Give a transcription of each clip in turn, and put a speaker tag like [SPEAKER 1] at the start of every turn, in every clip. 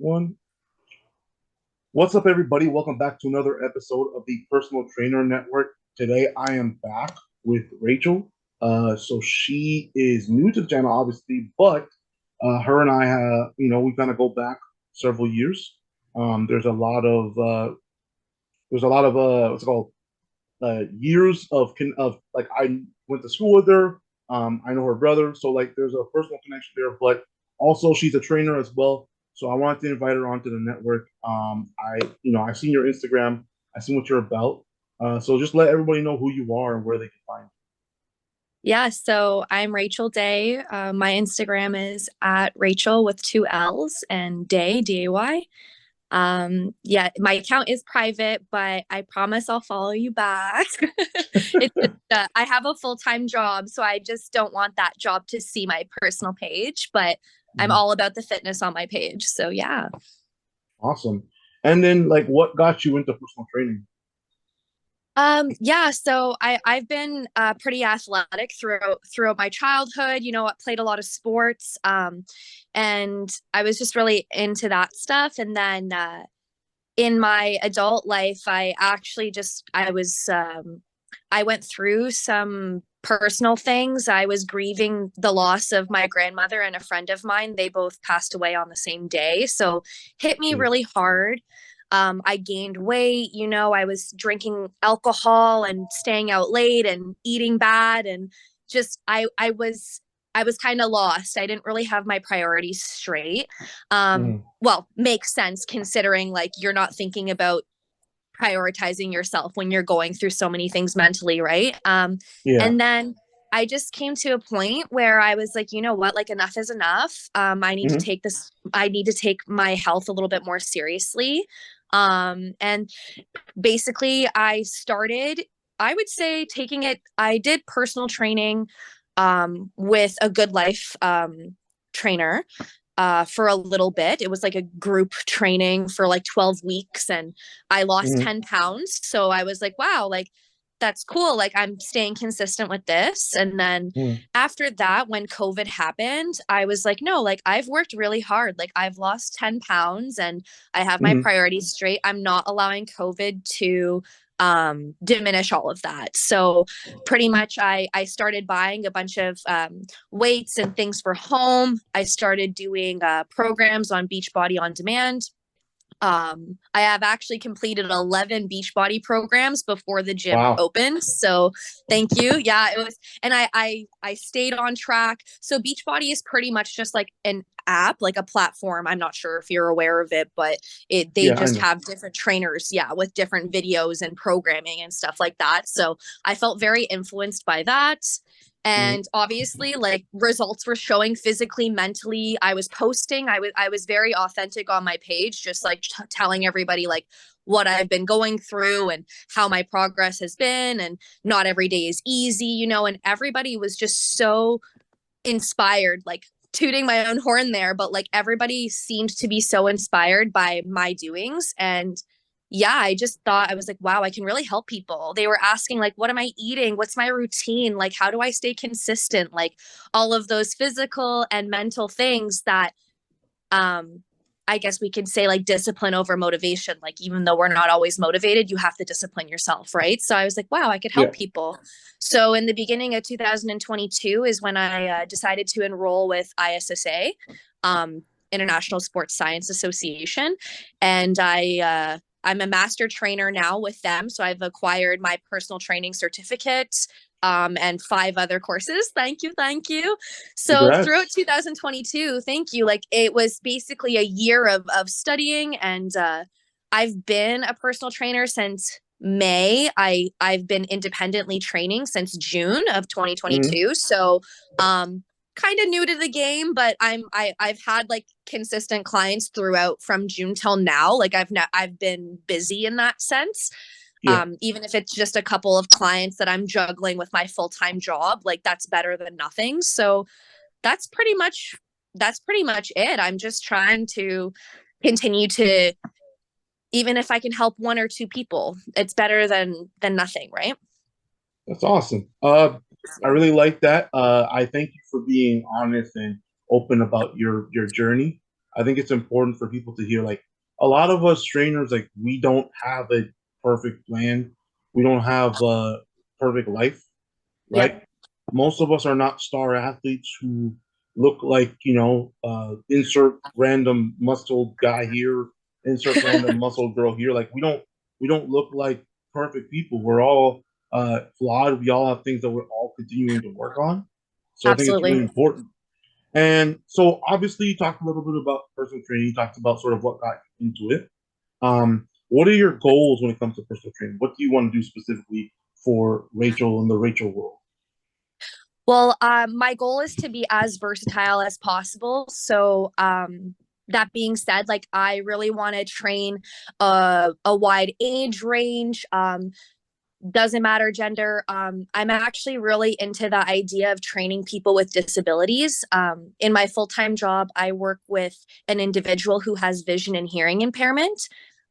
[SPEAKER 1] One. What's up, everybody? Welcome back to another episode of the Personal Trainer Network. Today, I am back with Rachel. So she is new to the channel, obviously, but her and I have, we kind of go back several years. There's a lot of what's it called years of like I went to school with her. I know her brother, so like there's a personal connection there. But also she's a trainer as well, so I wanted to invite her onto the network. I've seen your Instagram, I've seen what you're about. So just let everybody know who you are and where they can find
[SPEAKER 2] Yeah, so I'm Rachel Day. My Instagram is at Rachel with two L's and Day, Day. Yeah, my account is private, but I promise I'll follow you back. It's just, I have a full-time job, so I just don't want that job to see my personal page, but I'm
[SPEAKER 1] you.
[SPEAKER 2] all about the fitness on my page. So yeah.
[SPEAKER 1] Awesome. And then like, what got you into personal training?
[SPEAKER 2] Yeah, so I've been pretty athletic throughout my childhood. I played a lot of sports, and I was just really into that stuff. And then in my adult life, I went through some personal things. I was grieving the loss of my grandmother and a friend of mine. They both passed away on the same day, so hit me
[SPEAKER 1] Jeez.
[SPEAKER 2] really hard. I gained weight. I was drinking alcohol and staying out late and eating bad, and just I was kind of lost. I didn't really have my priorities straight.
[SPEAKER 1] Mhm.
[SPEAKER 2] Well, makes sense considering like you're not thinking about prioritizing yourself when you're going through so many things mentally, right?
[SPEAKER 1] Yeah.
[SPEAKER 2] And then I just came to a point where I was like, you know what, like enough is enough.
[SPEAKER 1] Hmm.
[SPEAKER 2] I need to take my health a little bit more seriously. And basically I would say I did personal training with a Good Life trainer for a little bit. It was like a group training for like 12 weeks, and I lost
[SPEAKER 1] Hmm.
[SPEAKER 2] 10 pounds. So I was like, wow, like that's cool. Like I'm staying consistent with this. And then
[SPEAKER 1] Hmm.
[SPEAKER 2] after that, when COVID happened, I was like, no, like I've worked really hard. Like I've lost 10 pounds and I have my
[SPEAKER 1] Hmm.
[SPEAKER 2] priorities straight. I'm not allowing COVID to diminish all of that. So pretty much I started buying a bunch of weights and things for home. I started doing programs on Beachbody On Demand. I have actually completed 11 Beachbody programs before the gym
[SPEAKER 1] Wow.
[SPEAKER 2] opened. So thank you. Yeah, it was, and I stayed on track. So Beachbody is pretty much just like an app, like a platform. I'm not sure if you're aware of it, but they
[SPEAKER 1] Yeah, I
[SPEAKER 2] just
[SPEAKER 1] know.
[SPEAKER 2] have different trainers, yeah, with different videos and programming and stuff like that. So I felt very influenced by that.
[SPEAKER 1] Hmm.
[SPEAKER 2] And obviously like results were showing physically, mentally. I was posting, I was very authentic on my page, just like telling everybody like what I've been going through and how my progress has been, and not every day is easy, and everybody was just so inspired, like tooting my own horn there, but like everybody seemed to be so inspired by my doings. And yeah, I just thought, I was like, wow, I can really help people. They were asking like, what am I eating, what's my routine, like how do I stay consistent, like all of those physical and mental things that um I guess we could say like discipline over motivation. Like even though we're not always motivated, you have to discipline yourself, right? So I was like, wow, I could
[SPEAKER 1] Yeah.
[SPEAKER 2] help people. So in the beginning of 2022 is when I decided to enroll with ISSA, um, International Sports Science Association, and I'm a master trainer now with them. So I've acquired my personal training certificate and five other courses. Thank you, thank you. So throughout
[SPEAKER 1] Congrats.
[SPEAKER 2] 2022, thank you. Like it was basically a year of studying, and I've been a personal trainer since May. I've been independently training since June of
[SPEAKER 1] Hmm.
[SPEAKER 2] 2022. So kind of new to the game, but I've had like consistent clients throughout from June till now. Like I've been busy in that sense.
[SPEAKER 1] Yeah.
[SPEAKER 2] Even if it's just a couple of clients that I'm juggling with my full-time job, like that's better than nothing. So that's pretty much that's pretty much it. I'm just trying to continue to, even if I can help one or two people, it's better than nothing, right?
[SPEAKER 1] That's awesome. I really like that. I thank you for being honest and open about your journey. I think it's important for people to hear like a lot of us trainers, like we don't have a perfect plan. We don't have a perfect life,
[SPEAKER 2] Yep.
[SPEAKER 1] right? Most of us are not star athletes who look like, insert random muscle guy here, insert random muscle girl here. Like we don't look like perfect people. We're all flawed. We all have things that we're all continuing to work on. So I think it's really
[SPEAKER 2] Absolutely.
[SPEAKER 1] important. And so obviously you talked a little bit about personal training. You talked about sort of what got into it. What are your goals when it comes to personal training? What do you want to do specifically for Rachel in the Rachel world?
[SPEAKER 2] Well, my goal is to be as versatile as possible. So, that being said, like I really want to train a wide age range. Doesn't matter gender. I'm actually really into the idea of training people with disabilities. In my full time job, I work with an individual who has vision and hearing impairment.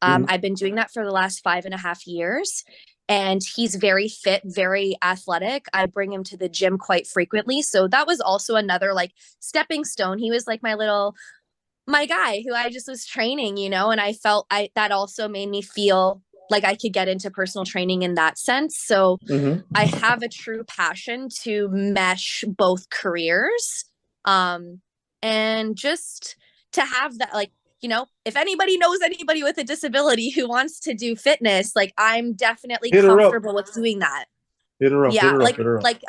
[SPEAKER 1] Mhm.
[SPEAKER 2] I've been doing that for the last 5.5 years. And he's very fit, very athletic. I bring him to the gym quite frequently. So that was also another like stepping stone. He was like my guy who I just was training, and I felt I that also made me feel like I could get into personal training in that sense. So
[SPEAKER 1] Mhm.
[SPEAKER 2] I have a true passion to mesh both careers. Um, and just to have that, like, if anybody knows anybody with a disability who wants to do fitness, like I'm definitely
[SPEAKER 1] Hit her up.
[SPEAKER 2] comfortable with doing that.
[SPEAKER 1] Hit her up. Hit
[SPEAKER 2] Yeah,
[SPEAKER 1] her up.
[SPEAKER 2] like
[SPEAKER 1] Hit her up.
[SPEAKER 2] like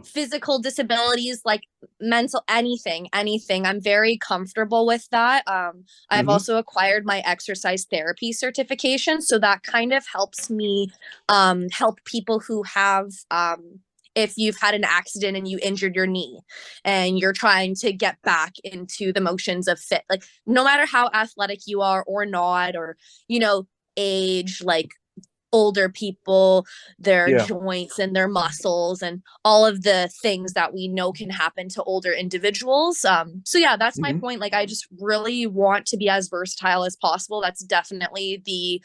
[SPEAKER 2] physical disabilities, like mental, anything. I'm very comfortable with that. I've
[SPEAKER 1] Hmm.
[SPEAKER 2] also acquired my exercise therapy certification, so that kind of helps me help people who have if you've had an accident and you injured your knee and you're trying to get back into the motions of fit, like no matter how athletic you are or not, or you know age, like older people, their
[SPEAKER 1] Yeah.
[SPEAKER 2] joints and their muscles, and all of the things that we know can happen to older individuals. So yeah, that's my
[SPEAKER 1] Hmm.
[SPEAKER 2] point. Like, I just really want to be as versatile as possible. That's definitely the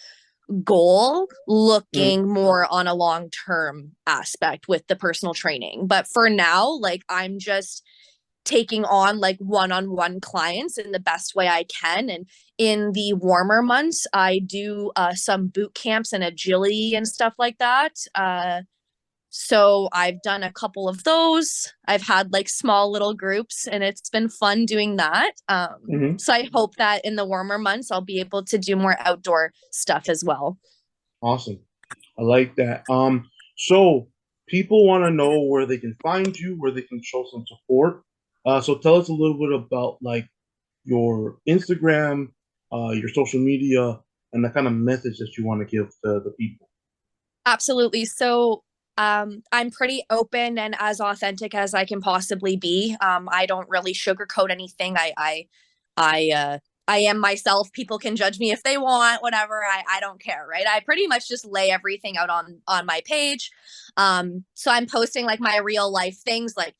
[SPEAKER 2] goal,
[SPEAKER 1] Hmm.
[SPEAKER 2] looking more on a long term aspect with the personal training. But for now, like, I'm just taking on like one-on-one clients in the best way I can. And in the warmer months, I do some boot camps and agility and stuff like that. So I've done a couple of those. I've had like small little groups, and it's been fun doing that.
[SPEAKER 1] Hmm.
[SPEAKER 2] So I hope that in the warmer months, I'll be able to do more outdoor stuff as well.
[SPEAKER 1] Awesome. I like that. So people want to know where they can find you, where they can show some support. So tell us a little bit about like your Instagram, your social media, and the kind of message that you want to give to the people.
[SPEAKER 2] Absolutely. So I'm pretty open and as authentic as I can possibly be. I don't really sugarcoat anything. I I am myself. People can judge me if they want, whatever. I don't care, right? I pretty much just lay everything out on my page. So I'm posting like my real life things, like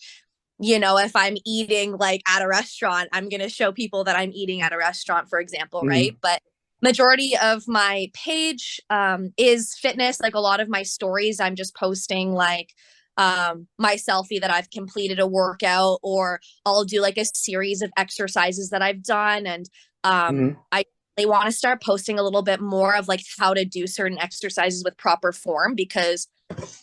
[SPEAKER 2] if I'm eating like at a restaurant, I'm going to show people that I'm eating at a restaurant, for example, right?
[SPEAKER 1] Hmm.
[SPEAKER 2] But majority of my page is fitness. Like a lot of my stories, I'm just posting like my selfie that I've completed a workout, or I'll do like a series of exercises that I've done. And
[SPEAKER 1] Hmm.
[SPEAKER 2] I they want to start posting a little bit more of like how to do certain exercises with proper form, because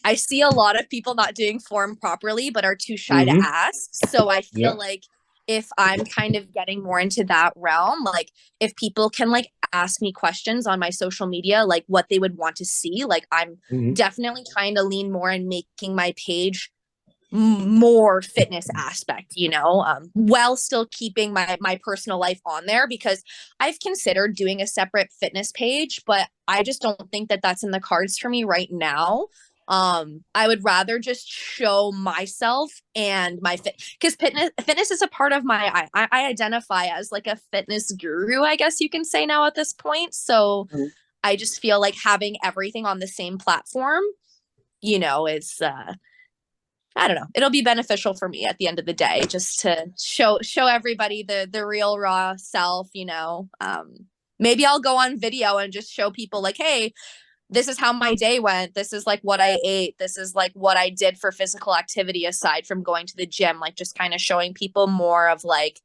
[SPEAKER 2] I see a lot of people not doing form properly but are too shy to
[SPEAKER 1] Hmm.
[SPEAKER 2] ask. So I feel
[SPEAKER 1] Yeah.
[SPEAKER 2] like if I'm kind of getting more into that realm, like if people can like ask me questions on my social media, like what they would want to see, like I'm
[SPEAKER 1] Hmm.
[SPEAKER 2] definitely trying to lean more and making my page more fitness aspect, while still keeping my personal life on there, because I've considered doing a separate fitness page, but I just don't think that that's in the cards for me right now. I would rather just show myself and my fit, because fitness is a part of I identify as like a fitness guru, I guess you can say now at this point. So I just feel like having everything on the same platform, is I don't know. It'll be beneficial for me at the end of the day, just to show everybody the real raw self. Maybe I'll go on video and just show people like, hey, this is how my day went. This is like what I ate. This is like what I did for physical activity aside from going to the gym. Like just kind of showing people more of like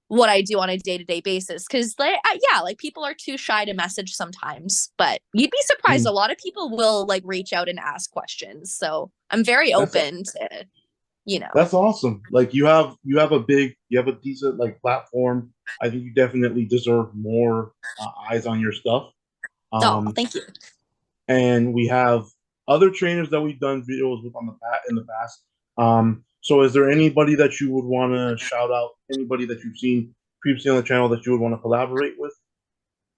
[SPEAKER 2] what I do on a day-to-day basis. Cause like, yeah, like people are too shy to message sometimes, but you'd be surprised. A
[SPEAKER 1] Mm,
[SPEAKER 2] lot of people will like reach out and ask questions. So I'm very
[SPEAKER 1] that's
[SPEAKER 2] open to, you know,
[SPEAKER 1] that's awesome. Like you have a decent like platform. I think you definitely deserve more eyes on your stuff.
[SPEAKER 2] oh,
[SPEAKER 1] Um,
[SPEAKER 2] thank you.
[SPEAKER 1] and we have other trainers that we've done videos with on the in the past. So is there anybody that you would want to shout out? Anybody that you've seen previously on the channel that you would want to collaborate with?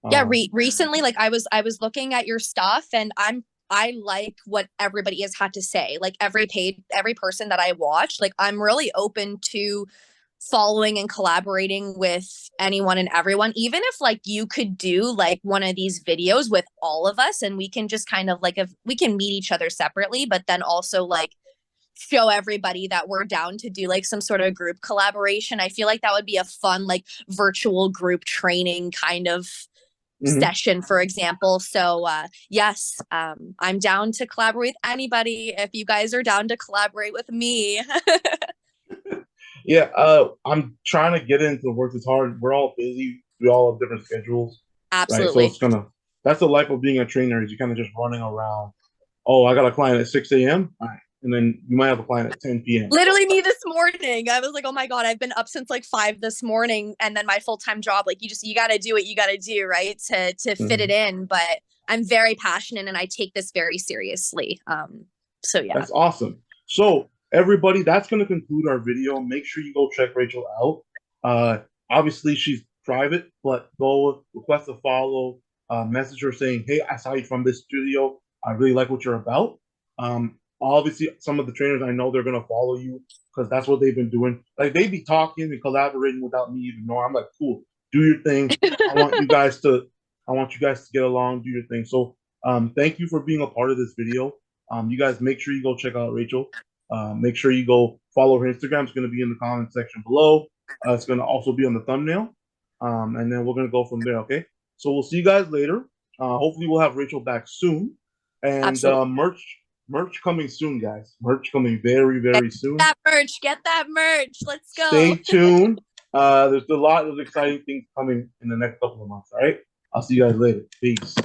[SPEAKER 2] Yeah,
[SPEAKER 1] Um,
[SPEAKER 2] recently, like I was looking at your stuff, and I like what everybody has had to say. Like every person that I watch, like I'm really open to following and collaborating with anyone and everyone. Even if like you could do like one of these videos with all of us, and we can just kind of like, if we can meet each other separately, but then also like show everybody that we're down to do like some sort of group collaboration. I feel like that would be a fun like virtual group training kind of
[SPEAKER 1] mhm.
[SPEAKER 2] session, for example. So yes, I'm down to collaborate with anybody if you guys are down to collaborate with me.
[SPEAKER 1] Yeah, I'm trying to get into work. It's hard. We're all busy. We all have different schedules, right? So
[SPEAKER 2] Absolutely.
[SPEAKER 1] it's gonna that's the life of being a trainer is you kind of just running around. Oh, I got a client at 6 a.m. All right. And then you might have a client at 10 p.m.
[SPEAKER 2] Literally me this morning. I was like, oh my God, I've been up since like 5 this morning. And then my full-time job, like you gotta do what you gotta do, right? To fit it
[SPEAKER 1] Mhm.
[SPEAKER 2] in. But I'm very passionate and I take this very seriously. So yeah.
[SPEAKER 1] That's awesome. So everybody, that's going to conclude our video. Make sure you go check Rachel out. Obviously, she's private, but go request a follow. Message her saying, "Hey, I saw you from this studio. I really like what you're about." Obviously, some of the trainers I know they're going to follow you because that's what they've been doing. Like they be talking and collaborating without me even knowing. I'm like, "Cool, do your thing. I want you guys to, I want you guys to get along, do your thing." So, thank you for being a part of this video. You guys make sure you go check out Rachel. Make sure you go follow her Instagram. It's going to be in the comment section below. It's going to also be on the thumbnail. And then we're going to go from there. Okay. So we'll see you guys later. Hopefully we'll have Rachel back soon. And
[SPEAKER 2] Absolutely.
[SPEAKER 1] merch coming soon, guys. Merch coming very,
[SPEAKER 2] Get
[SPEAKER 1] very soon.
[SPEAKER 2] that merch. Get that merch. Let's go.
[SPEAKER 1] Stay tuned. There's a lot of exciting things coming in the next couple of months. All right. I'll see you guys later. Peace.